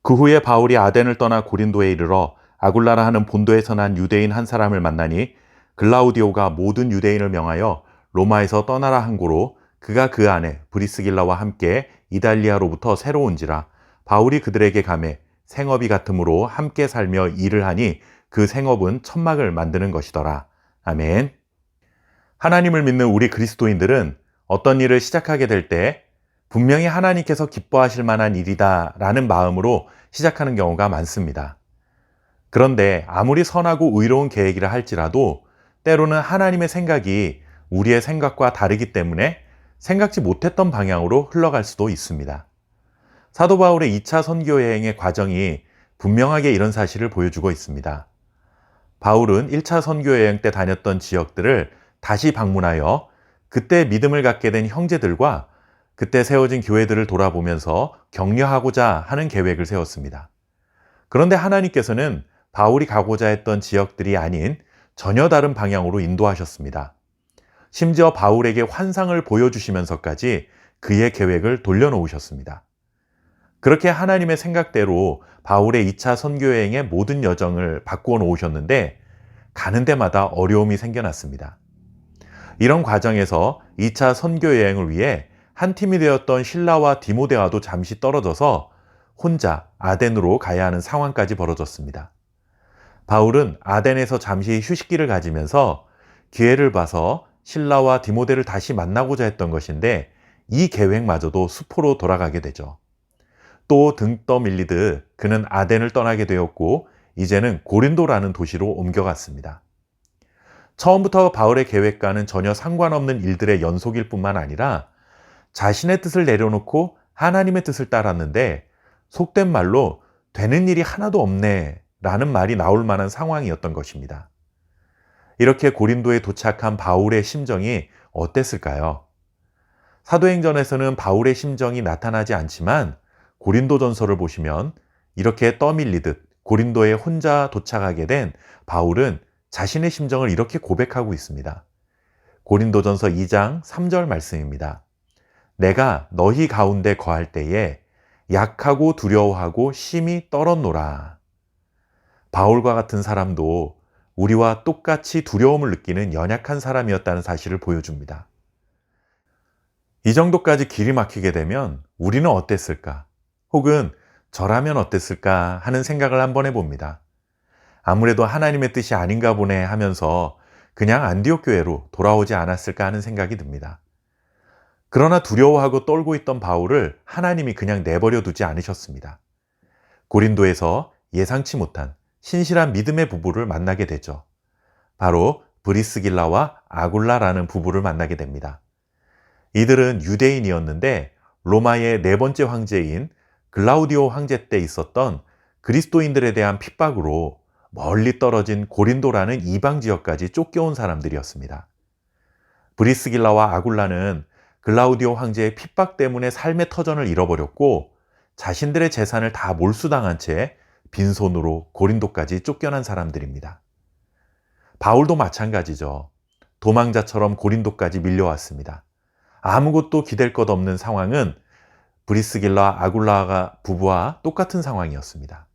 그 후에 바울이 아덴을 떠나 고린도에 이르러 아굴라라 하는 본도에서 난 유대인 한 사람을 만나니 글라우디오가 모든 유대인을 명하여 로마에서 떠나라 한 고로 그가 그 안에 브리스길라와 함께 이달리아로부터 새로 온지라. 바울이 그들에게 가매 생업이 같으므로 함께 살며 일을 하니 그 생업은 천막을 만드는 것이더라. 아멘. 하나님을 믿는 우리 그리스도인들은 어떤 일을 시작하게 될 때 분명히 하나님께서 기뻐하실 만한 일이다 라는 마음으로 시작하는 경우가 많습니다. 그런데 아무리 선하고 의로운 계획이라 할지라도 때로는 하나님의 생각이 우리의 생각과 다르기 때문에 생각지 못했던 방향으로 흘러갈 수도 있습니다. 사도 바울의 2차 선교 여행의 과정이 분명하게 이런 사실을 보여주고 있습니다. 바울은 1차 선교 여행 때 다녔던 지역들을 다시 방문하여 그때 믿음을 갖게 된 형제들과 그때 세워진 교회들을 돌아보면서 격려하고자 하는 계획을 세웠습니다. 그런데 하나님께서는 바울이 가고자 했던 지역들이 아닌 전혀 다른 방향으로 인도하셨습니다. 심지어 바울에게 환상을 보여주시면서까지 그의 계획을 돌려놓으셨습니다. 그렇게 하나님의 생각대로 바울의 2차 선교여행의 모든 여정을 바꾸어 놓으셨는데 가는 데마다 어려움이 생겨났습니다. 이런 과정에서 2차 선교여행을 위해 한 팀이 되었던 실라와 디모데와도 잠시 떨어져서 혼자 아덴으로 가야 하는 상황까지 벌어졌습니다. 바울은 아덴에서 잠시 휴식기를 가지면서 기회를 봐서 실라와 디모데를 다시 만나고자 했던 것인데 이 계획마저도 수포로 돌아가게 되죠. 또 등 떠밀리듯 그는 아덴을 떠나게 되었고 이제는 고린도라는 도시로 옮겨갔습니다. 처음부터 바울의 계획과는 전혀 상관없는 일들의 연속일 뿐만 아니라 자신의 뜻을 내려놓고 하나님의 뜻을 따랐는데 속된 말로 되는 일이 하나도 없네 라는 말이 나올 만한 상황이었던 것입니다. 이렇게 고린도에 도착한 바울의 심정이 어땠을까요? 사도행전에서는 바울의 심정이 나타나지 않지만 고린도전서를 보시면 이렇게 떠밀리듯 고린도에 혼자 도착하게 된 바울은 자신의 심정을 이렇게 고백하고 있습니다. 고린도전서 2장 3절 말씀입니다. 내가 너희 가운데 거할 때에 약하고 두려워하고 심히 떨었노라. 바울과 같은 사람도 우리와 똑같이 두려움을 느끼는 연약한 사람이었다는 사실을 보여줍니다. 이 정도까지 길이 막히게 되면 우리는 어땠을까? 혹은 저라면 어땠을까 하는 생각을 한번 해봅니다. 아무래도 하나님의 뜻이 아닌가 보네 하면서 그냥 안디옥 교회로 돌아오지 않았을까 하는 생각이 듭니다. 그러나 두려워하고 떨고 있던 바울을 하나님이 그냥 내버려 두지 않으셨습니다. 고린도에서 예상치 못한 신실한 믿음의 부부를 만나게 되죠. 바로 브리스길라와 아굴라라는 부부를 만나게 됩니다. 이들은 유대인이었는데 로마의 네 번째 황제인 글라우디오 황제 때 있었던 그리스도인들에 대한 핍박으로 멀리 떨어진 고린도라는 이방 지역까지 쫓겨온 사람들이었습니다. 브리스길라와 아굴라는 글라우디오 황제의 핍박 때문에 삶의 터전을 잃어버렸고 자신들의 재산을 다 몰수당한 채 빈손으로 고린도까지 쫓겨난 사람들입니다. 바울도 마찬가지죠. 도망자처럼 고린도까지 밀려왔습니다. 아무것도 기댈 것 없는 상황은 브리스길라 아굴라 부부와 똑같은 상황이었습니다.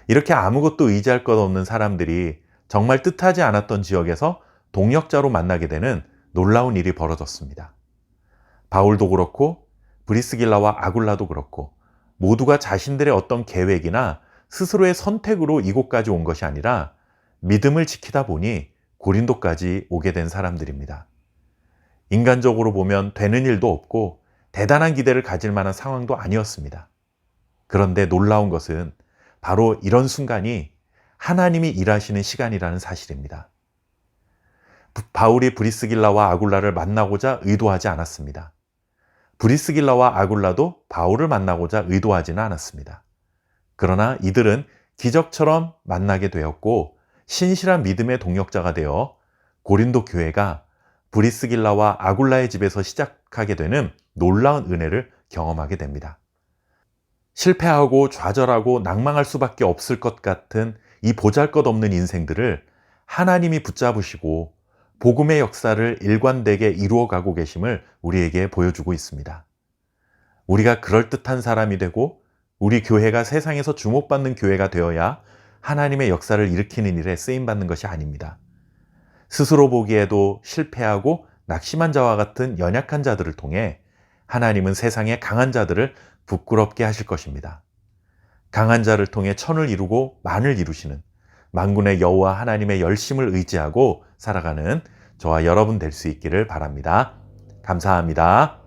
이렇게 아무것도 의지할 것 없는 사람들이 정말 뜻하지 않았던 지역에서 동역자로 만나게 되는 놀라운 일이 벌어졌습니다. 바울도 그렇고 브리스길라와 아굴라도 그렇고 모두가 자신들의 어떤 계획이나 스스로의 선택으로 이곳까지 온 것이 아니라 믿음을 지키다 보니 고린도까지 오게 된 사람들입니다. 인간적으로 보면 되는 일도 없고 대단한 기대를 가질 만한 상황도 아니었습니다. 그런데 놀라운 것은 바로 이런 순간이 하나님이 일하시는 시간이라는 사실입니다. 바울이 브리스길라와 아굴라를 만나고자 의도하지 않았습니다. 브리스길라와 아굴라도 바울을 만나고자 의도하지는 않았습니다. 그러나 이들은 기적처럼 만나게 되었고 신실한 믿음의 동역자가 되어 고린도 교회가 브리스길라와 아굴라의 집에서 시작하게 되는 놀라운 은혜를 경험하게 됩니다. 실패하고 좌절하고 낭망할 수밖에 없을 것 같은 이 보잘것없는 인생들을 하나님이 붙잡으시고 복음의 역사를 일관되게 이루어가고 계심을 우리에게 보여주고 있습니다. 우리가 그럴듯한 사람이 되고 우리 교회가 세상에서 주목받는 교회가 되어야 하나님의 역사를 일으키는 일에 쓰임받는 것이 아닙니다. 스스로 보기에도 실패하고 낙심한 자와 같은 연약한 자들을 통해 하나님은 세상의 강한 자들을 부끄럽게 하실 것입니다. 강한 자를 통해 천을 이루고 만을 이루시는 만군의 여호와 하나님의 열심을 의지하고 살아가는 저와 여러분 될 수 있기를 바랍니다. 감사합니다.